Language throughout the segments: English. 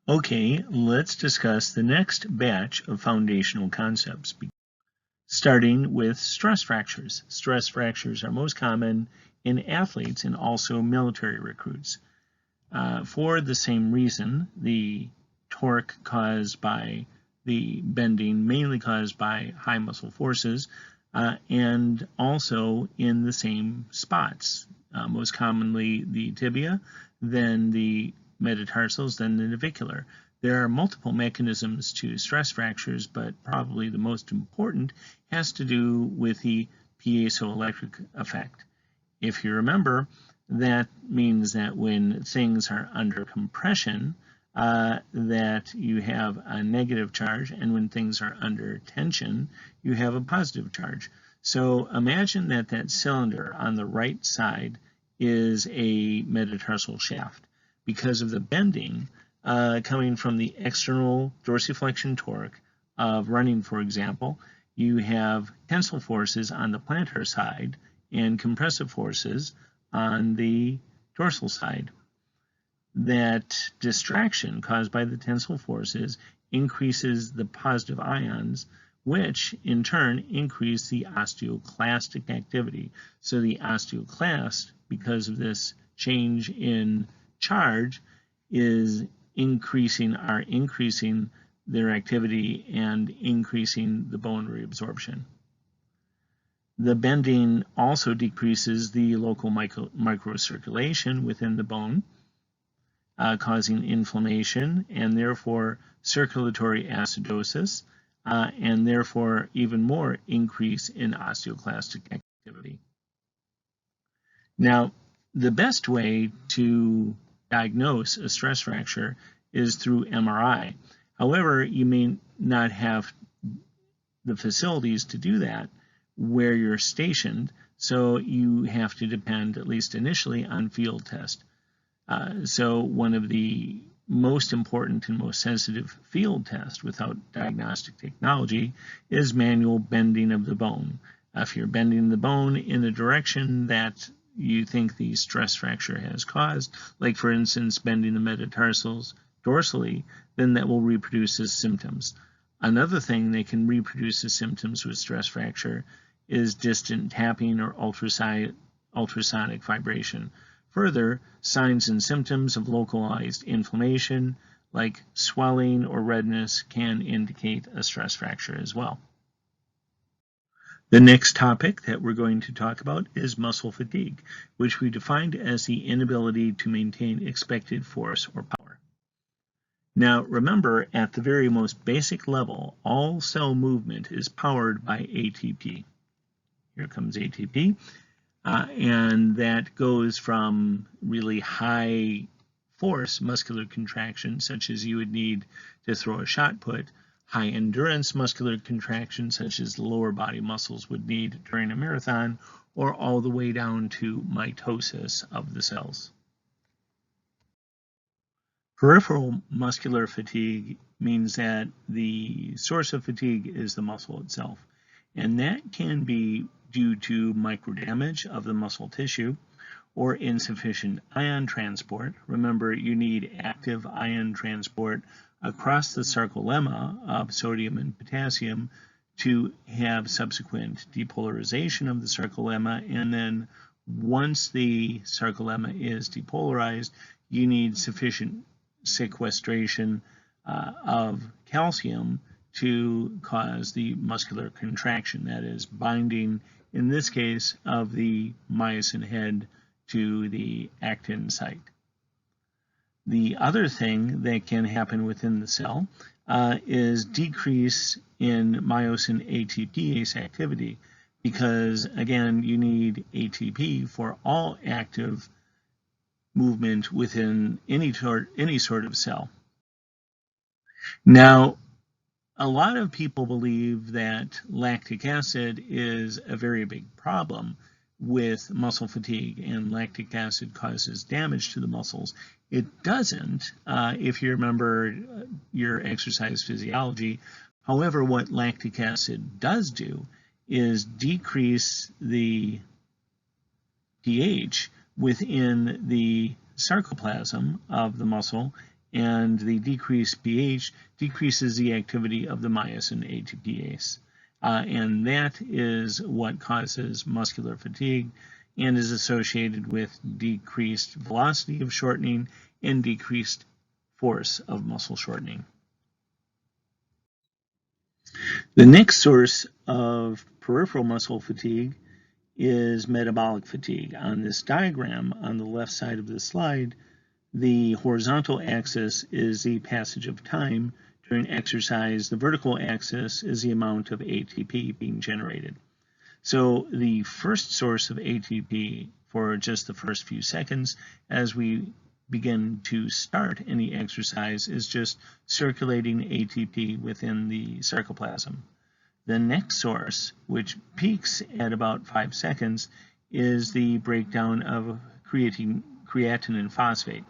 Okay, let's discuss the next batch of foundational concepts, starting with stress fractures. Stress fractures are most common in athletes and also military recruits. For the same reason, the torque caused by the bending, mainly caused by high muscle forces, and also in the same spots, most commonly the tibia, then the metatarsals, then the navicular. There are multiple mechanisms to stress fractures, but probably the most important has to do with the piezoelectric effect. If you remember, that means that when things are under compression, that you have a negative charge, and when things are under tension, you have a positive charge. So imagine that that cylinder on the right side is a metatarsal shaft. Because of the bending coming from the external dorsiflexion torque of running, for example, you have tensile forces on the plantar side and compressive forces on the dorsal side. That distraction caused by the tensile forces increases the positive ions, which in turn increase the osteoclastic activity. So the osteoclast, because of this change in charge, is increasing their activity and increasing the bone reabsorption. The bending also decreases the local microcirculation within the bone, causing inflammation and therefore circulatory acidosis, and therefore even more increase in osteoclastic activity. Now, the best way to diagnose a stress fracture is through MRI. However, you may not have the facilities to do that where you're stationed, so you have to depend, at least initially, on field test. So one of the most important and most sensitive field tests without diagnostic technology is manual bending of the bone. If you're bending the bone in the direction that you think the stress fracture has caused, like for instance bending the metatarsals dorsally, then that will reproduce the symptoms. Another thing that can reproduce the symptoms with stress fracture is distant tapping or ultrasonic vibration. Further, signs and symptoms of localized inflammation, like swelling or redness, can indicate a stress fracture as well. The next topic that we're going to talk about is muscle fatigue, which we defined as the inability to maintain expected force or power. Now remember, at the very most basic level, all cell movement is powered by ATP. Here comes ATP. And that goes from really high force muscular contraction, such as you would need to throw a shot put, high endurance muscular contraction, such as the lower body muscles would need during a marathon, or all the way down to mitosis of the cells. Peripheral muscular fatigue means that the source of fatigue is the muscle itself, and that can be due to microdamage of the muscle tissue or insufficient ion transport. Remember, you need active ion transport across the sarcolemma of sodium and potassium to have subsequent depolarization of the sarcolemma, and then once the sarcolemma is depolarized, you need sufficient sequestration of calcium to cause the muscular contraction, that is, binding, in this case, of the myosin head to the actin site. The other thing that can happen within the cell is decrease in myosin ATPase activity, because again, you need ATP for all active movement within any sort of cell. Now, a lot of people believe that lactic acid is a very big problem with muscle fatigue, and lactic acid causes damage to the muscles. It doesn't, if you remember your exercise physiology. However, what lactic acid does do is decrease the pH within the sarcoplasm of the muscle and the decreased pH decreases the activity of the myosin ATPase. And that is what causes muscular fatigue and is associated with decreased velocity of shortening and decreased force of muscle shortening. The next source of peripheral muscle fatigue is metabolic fatigue. On this diagram on the left side of the slide, the horizontal axis is the passage of time during exercise. The vertical axis is the amount of ATP being generated. So the first source of ATP for just the first few seconds as we begin to start any exercise is just circulating ATP within the sarcoplasm. The next source, which peaks at about 5 seconds, is the breakdown of creatine phosphate.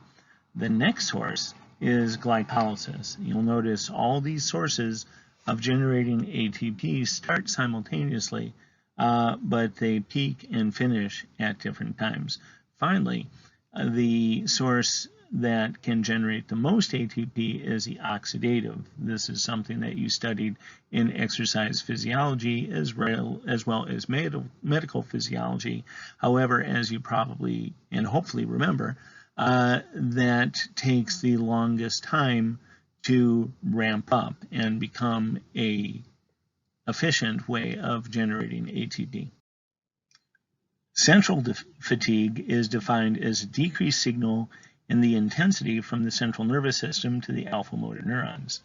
The next source is glycolysis. You'll notice all these sources of generating ATP start simultaneously, but they peak and finish at different times. Finally, the source that can generate the most ATP is the oxidative. This is something that you studied in exercise physiology as well as medical physiology. However, as you probably and hopefully remember, that takes the longest time to ramp up and become an efficient way of generating ATP. Central fatigue is defined as a decreased signal in the intensity from the central nervous system to the alpha motor neurons.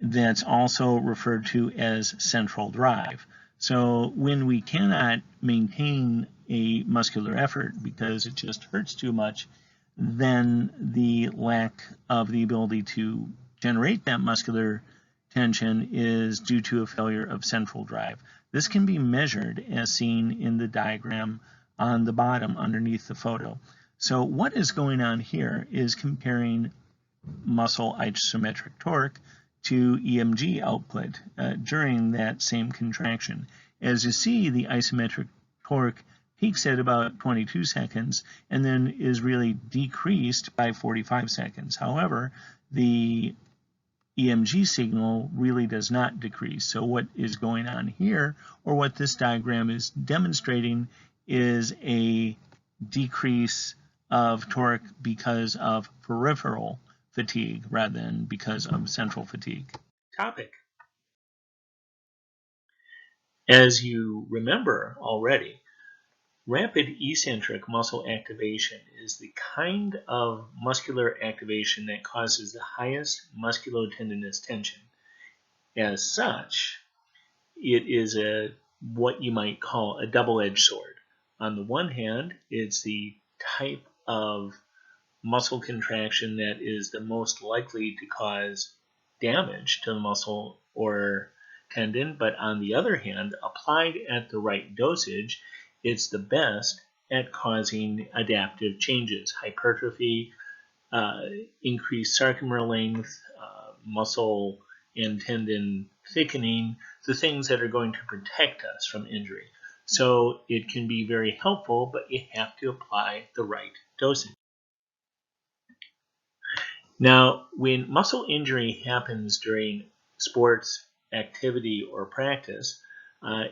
That's also referred to as central drive. So when we cannot maintain a muscular effort because it just hurts too much, then the lack of the ability to generate that muscular tension is due to a failure of central drive. This can be measured as seen in the diagram on the bottom underneath the photo. So what is going on here is comparing muscle isometric torque to EMG output during that same contraction. As you see, the isometric torque peaks at about 22 seconds and then is really decreased by 45 seconds. However, the EMG signal really does not decrease. So what is going on here, or what this diagram is demonstrating, is a decrease of torque because of peripheral fatigue rather than because of central fatigue. Topic. As you remember already, rapid eccentric muscle activation is the kind of muscular activation that causes the highest musculotendinous tension. As such, it is what you might call a double-edged sword. On the one hand, it's the type of muscle contraction that is the most likely to cause damage to the muscle or tendon, but on the other hand, applied at the right dosage, it's the best at causing adaptive changes, hypertrophy, increased sarcomere length, muscle and tendon thickening, the things that are going to protect us from injury. So it can be very helpful, but you have to apply the right dosage. Now, when muscle injury happens during sports activity or practice,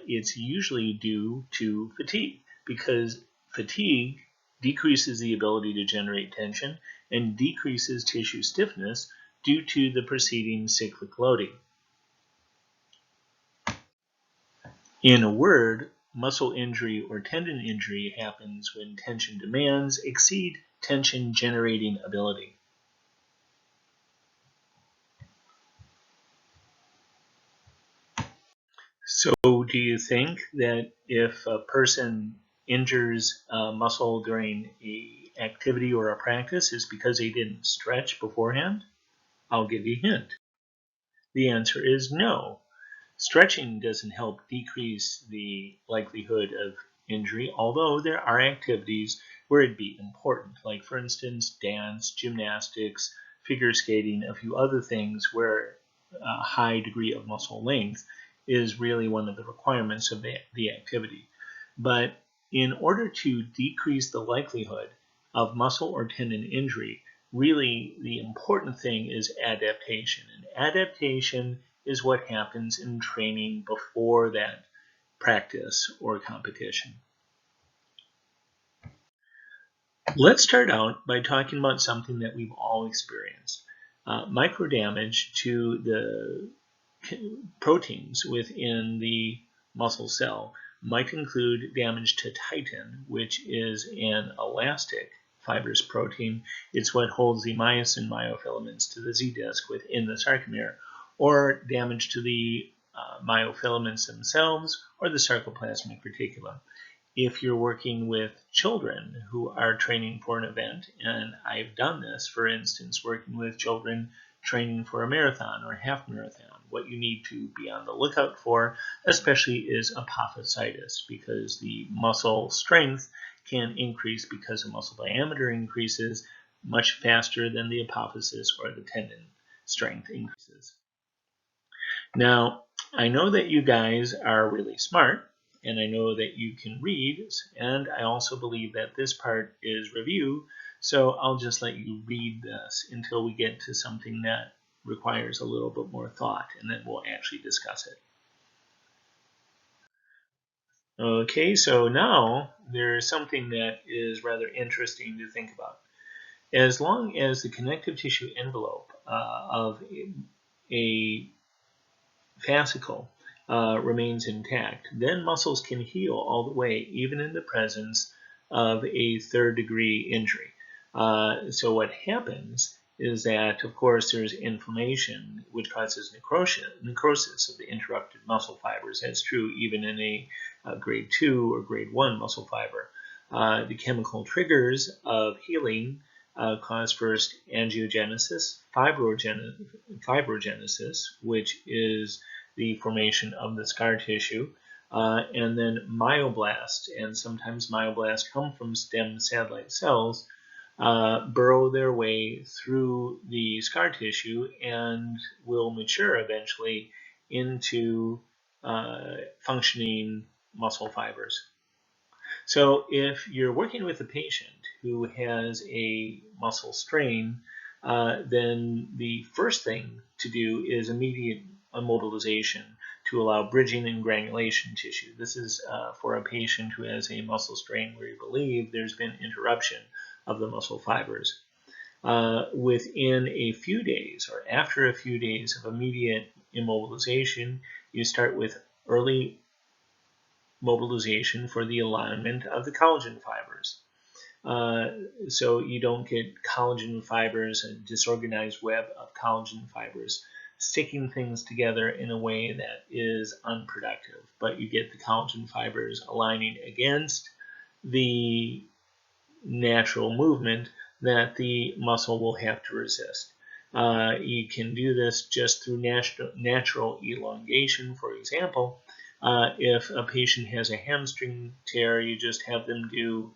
it's usually due to fatigue, because fatigue decreases the ability to generate tension and decreases tissue stiffness due to the preceding cyclic loading. In a word, muscle injury or tendon injury happens when tension demands exceed tension generating ability. So do you think that if a person injures a muscle during an activity or a practice is because they didn't stretch beforehand? I'll give you a hint. The answer is no. Stretching doesn't help decrease the likelihood of injury, although there are activities where it'd be important, like for instance dance, gymnastics, figure skating, a few other things where a high degree of muscle length is really one of the requirements of the activity. But in order to decrease the likelihood of muscle or tendon injury, really the important thing is adaptation. And adaptation is what happens in training before that practice or competition. Let's start out by talking about something that we've all experienced. Micro damage to the proteins within the muscle cell might include damage to titin, which is an elastic fibrous protein. It's what holds the myosin myofilaments to the Z-disc within the sarcomere, or damage to the myofilaments themselves or the sarcoplasmic reticulum. If you're working with children who are training for an event, and I've done this, for instance, working with children training for a marathon or half marathon, what you need to be on the lookout for, especially, is apophysitis, because the muscle strength can increase because the muscle diameter increases much faster than the apophysis or the tendon strength increases. Now, I know that you guys are really smart, and I know that you can read, and I also believe that this part is review, so I'll just let you read this until we get to something that requires a little bit more thought, and then we'll actually discuss it. Okay, so now there's something that is rather interesting to think about. As long as the connective tissue envelope of a fascicle remains intact, then muscles can heal all the way, even in the presence of a third-degree injury. So what happens is that, of course, there's inflammation, which causes necrosis of the interrupted muscle fibers. That's true even in a grade 2 or grade 1 muscle fiber. The chemical triggers of healing cause first angiogenesis, fibrogenesis, which is the formation of the scar tissue, and then myoblasts, and sometimes myoblasts come from stem satellite cells, burrow their way through the scar tissue and will mature eventually into functioning muscle fibers. So if you're working with a patient who has a muscle strain, then the first thing to do is immediate immobilization to allow bridging and granulation tissue. This is for a patient who has a muscle strain where you believe there's been interruption of the muscle fibers. Within a few days or after a few days of immediate immobilization, you start with early mobilization for the alignment of the collagen fibers. So you don't get collagen fibers, a disorganized web of collagen fibers sticking things together in a way that is unproductive, but you get the collagen fibers aligning against the natural movement that the muscle will have to resist. You can do this just through natural elongation. For example, if a patient has a hamstring tear, you just have them do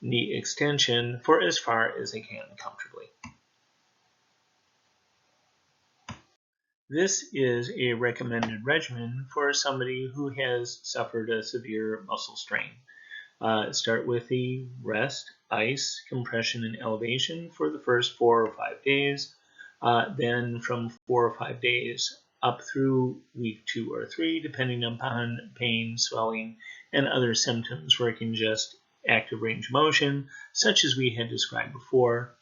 knee extension for as far as they can comfortably. This is a recommended regimen for somebody who has suffered a severe muscle strain. Start with the rest, ice, compression, and elevation for the first 4 or 5 days. Then from 4 or 5 days up through week 2 or 3, depending upon pain, swelling, and other symptoms, working just active range of motion, such as we had described before,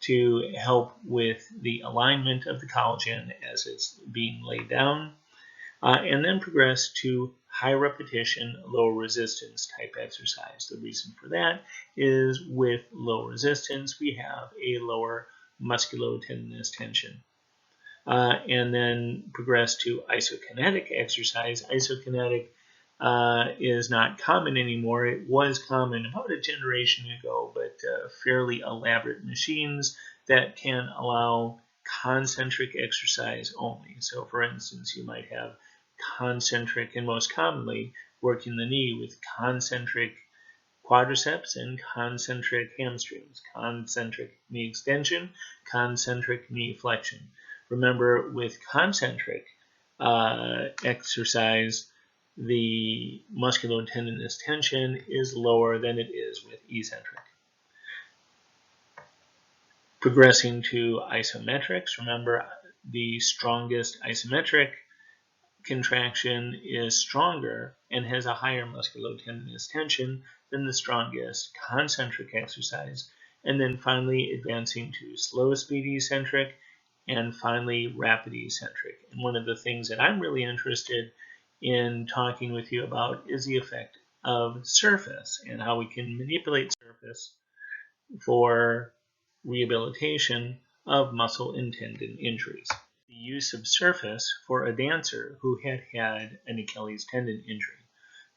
to help with the alignment of the collagen as it's being laid down, and then progress to high repetition, low resistance type exercise. The reason for that is with low resistance, we have a lower musculotendinous tension. And then progress to isokinetic exercise. Isokinetic is not common anymore. It was common about a generation ago, but fairly elaborate machines that can allow concentric exercise only. So for instance, you might have concentric, and most commonly working the knee with concentric quadriceps and concentric hamstrings, concentric knee extension, concentric knee flexion. Remember, with concentric exercise, the musculotendinous tension is lower than it is with eccentric. Progressing to isometrics, remember the strongest isometric contraction is stronger and has a higher musculotendinous tension than the strongest concentric exercise. And then finally advancing to slow speed eccentric and finally rapid eccentric. And one of the things that I'm really interested in talking with you about is the effect of surface and how we can manipulate surface for rehabilitation of muscle and tendon injuries. The use of surface for a dancer who had had an Achilles tendon injury.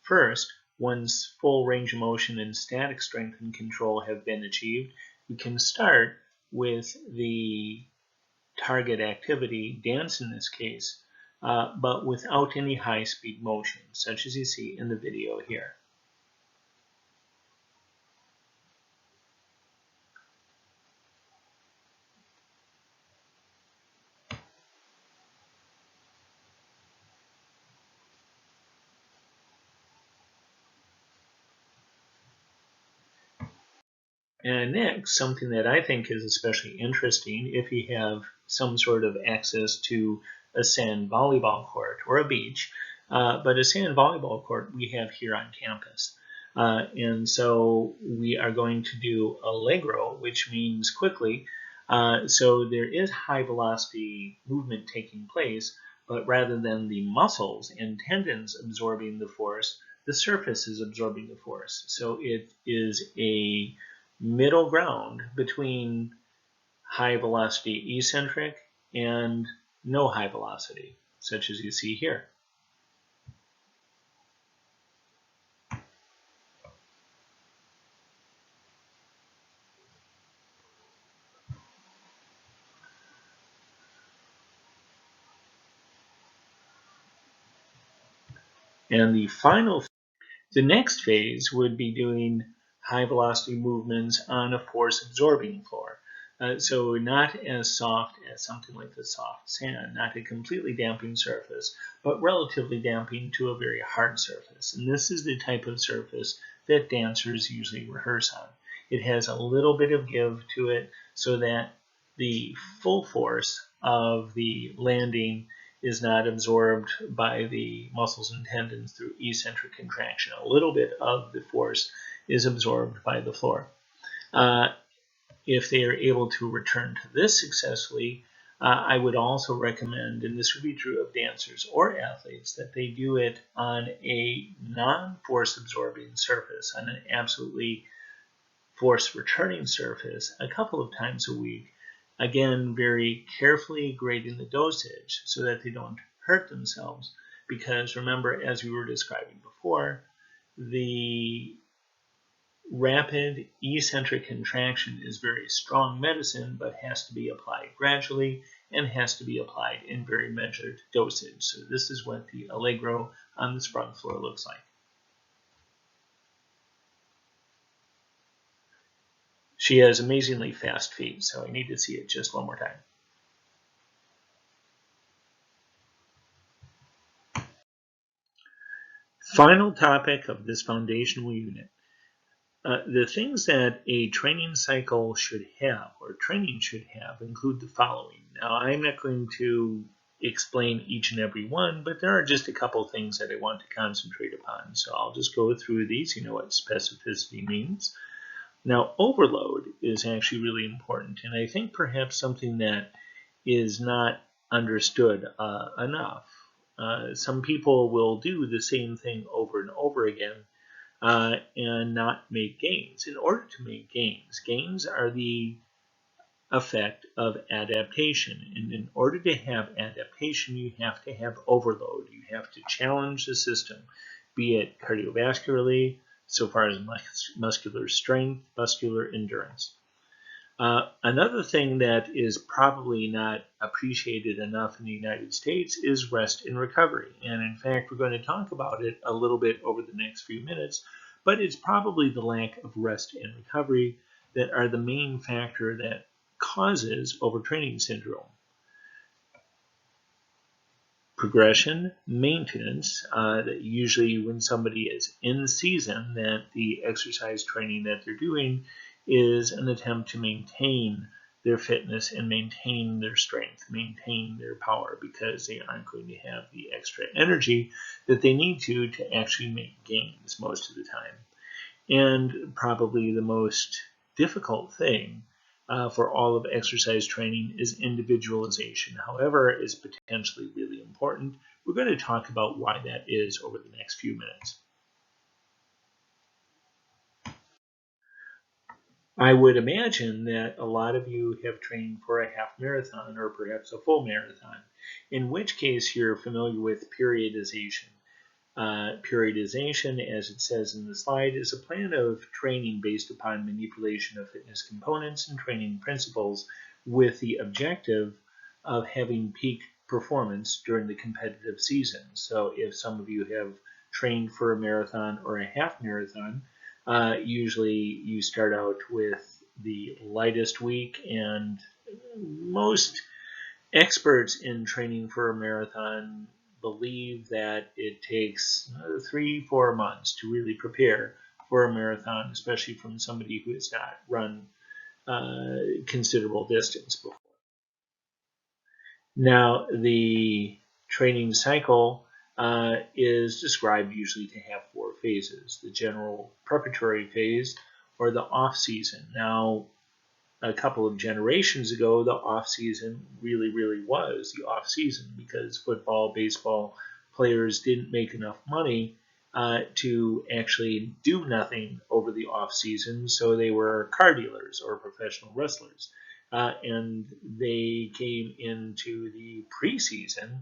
First, once full range of motion and static strength and control have been achieved, we can start with the target activity, dance in this case, but without any high-speed motion, such as you see in the video here. And next, something that I think is especially interesting if you have some sort of access to a sand volleyball court or a beach, but a sand volleyball court we have here on campus. And so we are going to do allegro, which means quickly. So there is high velocity movement taking place, but rather than the muscles and tendons absorbing the force, the surface is absorbing the force. So it is a middle ground between high velocity eccentric and no high velocity, such as you see here. And the next phase would be doing high velocity movements on a force absorbing floor. So not as soft as something like the soft sand, not a completely damping surface, but relatively damping to a very hard surface. And this is the type of surface that dancers usually rehearse on. It has a little bit of give to it so that the full force of the landing is not absorbed by the muscles and tendons through eccentric contraction. A little bit of the force is absorbed by the floor. If they are able to return to this successfully, I would also recommend, and this would be true of dancers or athletes, that they do it on a non-force absorbing surface, on an absolutely force returning surface a couple of times a week. Again, very carefully grading the dosage so that they don't hurt themselves, because remember, as we were describing before, the rapid eccentric contraction is very strong medicine, but has to be applied gradually and has to be applied in very measured dosage. So this is what the allegro on the sprung floor looks like. She has amazingly fast feet, so I need to see it just one more time. Final topic of this foundational unit. The things that a training cycle should have, or training should have, include the following. Now, I'm not going to explain each and every one, but there are just a couple things that I want to concentrate upon. So I'll just go through these. You know what specificity means. Now, overload is actually really important, and I think perhaps something that is not understood enough. Some people will do the same thing over and over again and not make gains. In order to make gains, gains are the effect of adaptation. And in order to have adaptation, you have to have overload. You have to challenge the system, be it cardiovascularly, so far as muscular strength, muscular endurance. Another thing that is probably not appreciated enough in the United States is rest and recovery. And in fact, we're going to talk about it a little bit over the next few minutes, but it's probably the lack of rest and recovery that are the main factor that causes overtraining syndrome. Progression, maintenance, that usually when somebody is in season, that the exercise training that they're doing is an attempt to maintain their fitness and maintain their strength, maintain their power, because they aren't going to have the extra energy that they need to actually make gains most of the time. And probably the most difficult thing for all of exercise training is individualization. However, is potentially really important. We're going to talk about why that is over the next few minutes. I would imagine that a lot of you have trained for a half marathon or perhaps a full marathon, in which case you're familiar with periodization. Periodization, as it says in the slide, is a plan of training based upon manipulation of fitness components and training principles with the objective of having peak performance during the competitive season. So if some of you have trained for a marathon or a half marathon, usually you start out with the lightest week, and most experts in training for a marathon believe that it takes 3-4 months to really prepare for a marathon, especially from somebody who has not run considerable distance before. Now, the training cycle is described usually to have 4 phases: the general preparatory phase, or the off-season. Now, a couple of generations ago, the off-season really was the off-season, because football, baseball players didn't make enough money to actually do nothing over the off-season, so they were car dealers or professional wrestlers. And they came into the preseason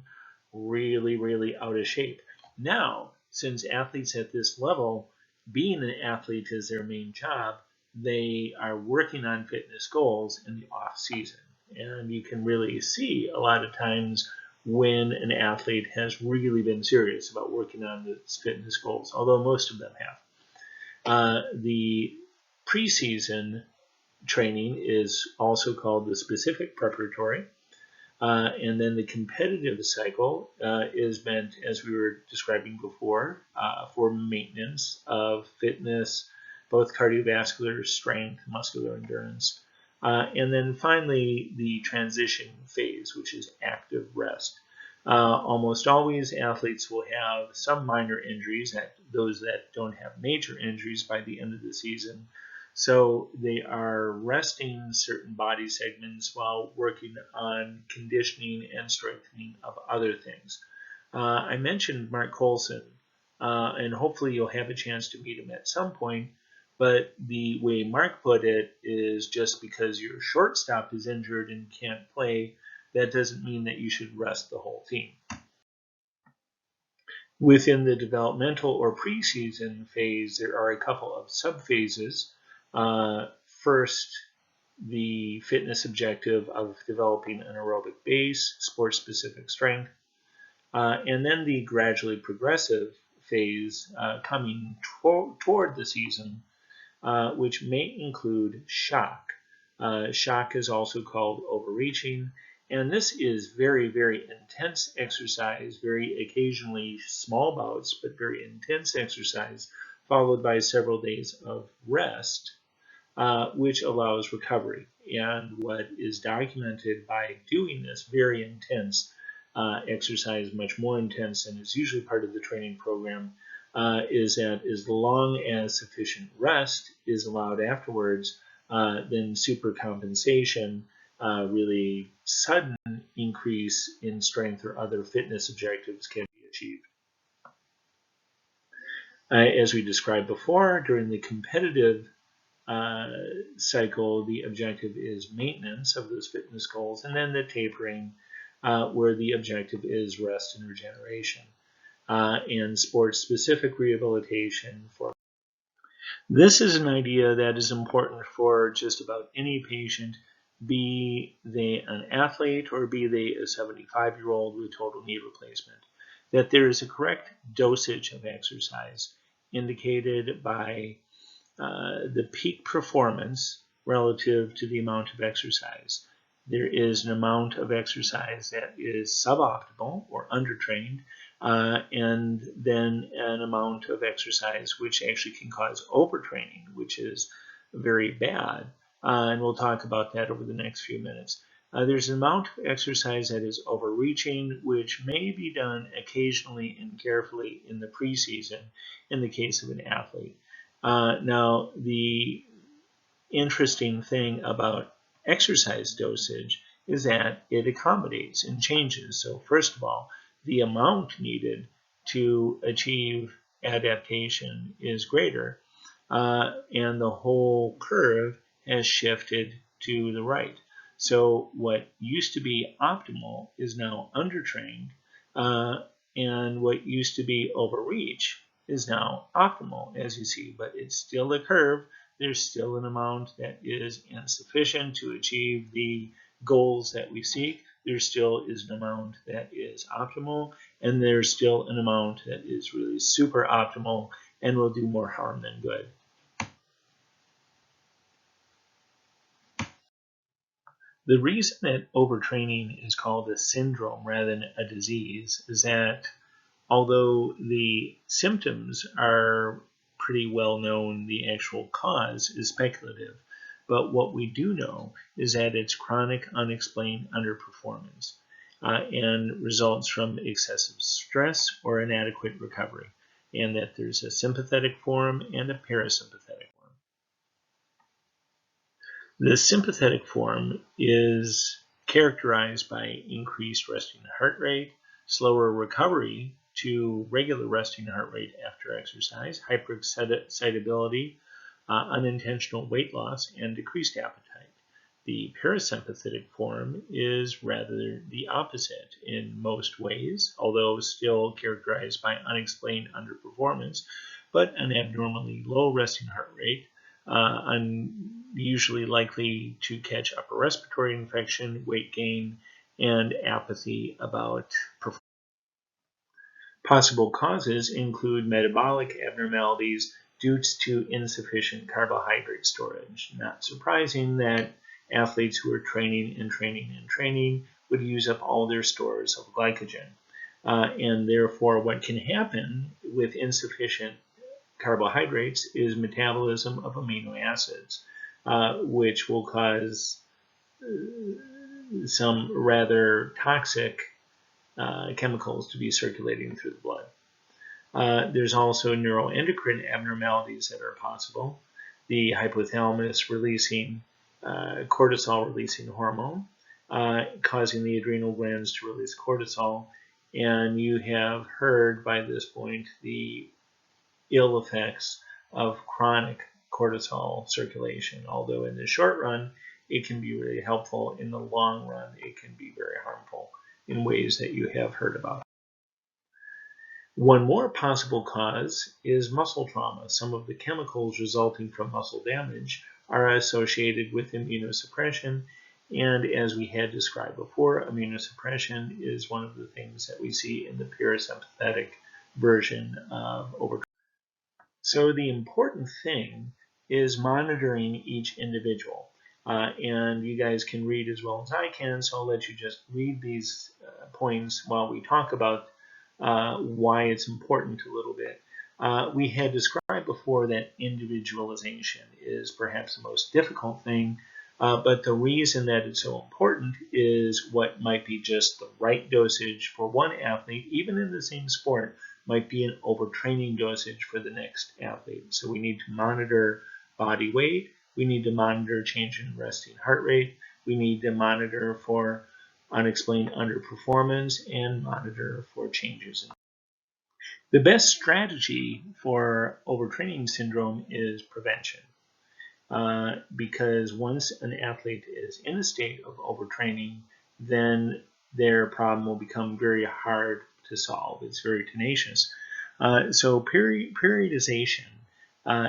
really out of shape. Now, since athletes at this level, being an athlete is their main job, they are working on fitness goals in the off season. And you can really see a lot of times when an athlete has really been serious about working on its fitness goals, although most of them have. The preseason training is also called the specific preparatory. And then the competitive cycle is meant, as we were describing before, for maintenance of fitness, both cardiovascular strength, muscular endurance. And then finally, the transition phase, which is active rest. Almost always, athletes will have some minor injuries, those that don't have major injuries by the end of the season. So they are resting certain body segments while working on conditioning and strengthening of other things. I mentioned Mark Colson, and hopefully you'll have a chance to meet him at some point, but the way Mark put it is, just because your shortstop is injured and can't play, that doesn't mean that you should rest the whole team. Within the developmental or preseason phase, there are a couple of subphases. First, the fitness objective of developing an aerobic base, sport-specific strength, and then the gradually progressive phase coming toward the season, which may include shock. Shock is also called overreaching, and this is very intense exercise, very occasionally small bouts, but very intense exercise, followed by several days of rest, which allows recovery. And what is documented by doing this very intense exercise, much more intense than is usually part of the training program, is that as long as sufficient rest is allowed afterwards, then supercompensation, really sudden increase in strength or other fitness objectives, can be achieved. As we described before, during the competitive cycle, the objective is maintenance of those fitness goals, and then the tapering, where the objective is rest and regeneration, and sports-specific rehabilitation. This is an idea that is important for just about any patient, be they an athlete or be they a 75-year-old with total knee replacement, that there is a correct dosage of exercise indicated by the peak performance relative to the amount of exercise. There is an amount of exercise that is suboptimal or undertrained, and then an amount of exercise which actually can cause overtraining, which is very bad. and we'll talk about that over the next few minutes. There's an amount of exercise that is overreaching, which may be done occasionally and carefully in the preseason in the case of an athlete. Now, the interesting thing about exercise dosage is that it accommodates and changes. So first of all, the amount needed to achieve adaptation is greater, and the whole curve has shifted to the right. So what used to be optimal is now undertrained, and what used to be overreach is now optimal, as you see, but it's still a curve. There's still an amount that is insufficient to achieve the goals that we seek. There still is an amount that is optimal, and there's still an amount that is really super optimal and will do more harm than good. The reason that overtraining is called a syndrome rather than a disease is that although the symptoms are pretty well known, the actual cause is speculative. But what we do know is that it's chronic unexplained underperformance and results from excessive stress or inadequate recovery, and that there's a sympathetic form and a parasympathetic form. The sympathetic form is characterized by increased resting heart rate, slower recovery to regular resting heart rate after exercise, hyperexcitability, unintentional weight loss, and decreased appetite. The parasympathetic form is rather the opposite in most ways, although still characterized by unexplained underperformance, but an abnormally low resting heart rate, unusually likely to catch upper respiratory infection, weight gain, and apathy about performance. Possible causes include metabolic abnormalities due to insufficient carbohydrate storage. Not surprising that athletes who are training would use up all their stores of glycogen. And therefore, what can happen with insufficient carbohydrates is metabolism of amino acids, which will cause some rather toxic chemicals to be circulating through the blood. There's also neuroendocrine abnormalities that are possible. The hypothalamus releasing cortisol releasing hormone, causing the adrenal glands to release cortisol. And you have heard by this point the ill effects of chronic cortisol circulation. Although in the short run, it can be really helpful. In the long run, it can be very harmful in ways that you have heard about. One more possible cause is muscle trauma. Some of the chemicals resulting from muscle damage are associated with immunosuppression, and as we had described before, immunosuppression is one of the things that we see in the parasympathetic version of overtraining. So the important thing is monitoring each individual. And you guys can read as well as I can, so I'll let you just read these points while we talk about why it's important a little bit. We had described before that individualization is perhaps the most difficult thing, but the reason that it's so important is what might be just the right dosage for one athlete, even in the same sport, might be an overtraining dosage for the next athlete. So we need to monitor body weight, we need to monitor change in resting heart rate, we need to monitor for unexplained underperformance, and monitor for changes. The best strategy for overtraining syndrome is prevention, because once an athlete is in a state of overtraining, then their problem will become very hard to solve. It's very tenacious. So periodization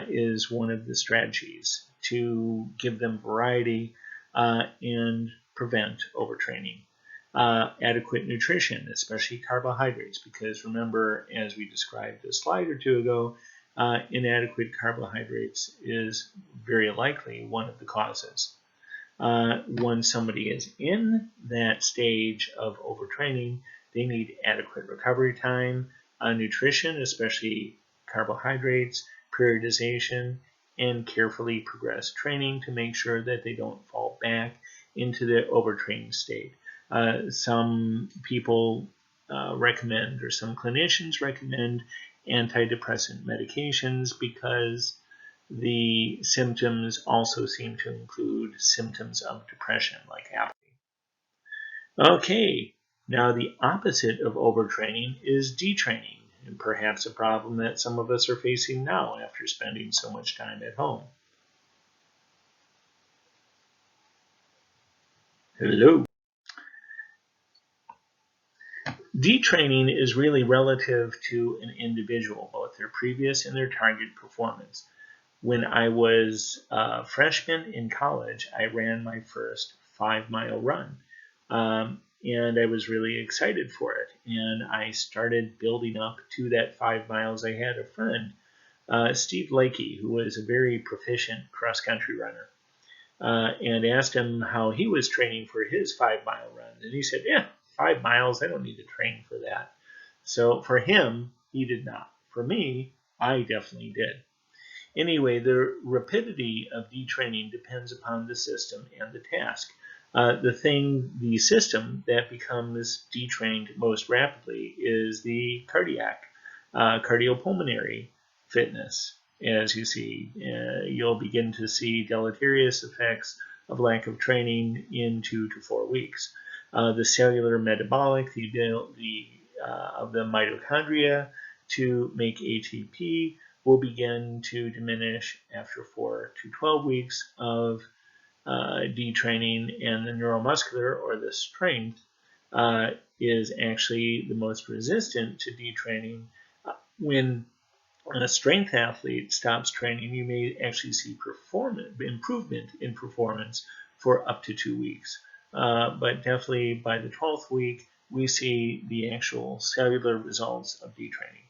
is one of the strategies to give them variety and prevent overtraining. Adequate nutrition, especially carbohydrates, because remember, as we described a slide or two ago, inadequate carbohydrates is very likely one of the causes. When somebody is in that stage of overtraining, they need adequate recovery time, nutrition, especially carbohydrates, periodization, and carefully progress training to make sure that they don't fall back into the overtraining state. Some people recommend, or some clinicians recommend, antidepressant medications because the symptoms also seem to include symptoms of depression like apathy. Okay, now the opposite of overtraining is detraining, and perhaps a problem that some of us are facing now after spending so much time at home. Hello. Detraining is really relative to an individual, both their previous and their target performance. When I was a freshman in college, I ran my first 5-mile run. And I was really excited for it. And I started building up to that 5 miles. I had a friend, Steve Lakey, who was a very proficient cross-country runner, and asked him how he was training for his 5-mile run. And he said, yeah, 5 miles, I don't need to train for that. So for him, he did not. For me, I definitely did. Anyway, the rapidity of detraining depends upon the system and the task. The system that becomes detrained most rapidly is the cardiac, cardiopulmonary fitness. As you see, you'll begin to see deleterious effects of lack of training in 2 to 4 weeks. The cellular metabolic, of the mitochondria to make ATP will begin to diminish after 4 to 12 weeks of detraining, and the neuromuscular, or the strength, is actually the most resistant to detraining. When a strength athlete stops training, you may actually see improvement in performance for up to 2 weeks. But definitely by the 12th week, we see the actual cellular results of detraining.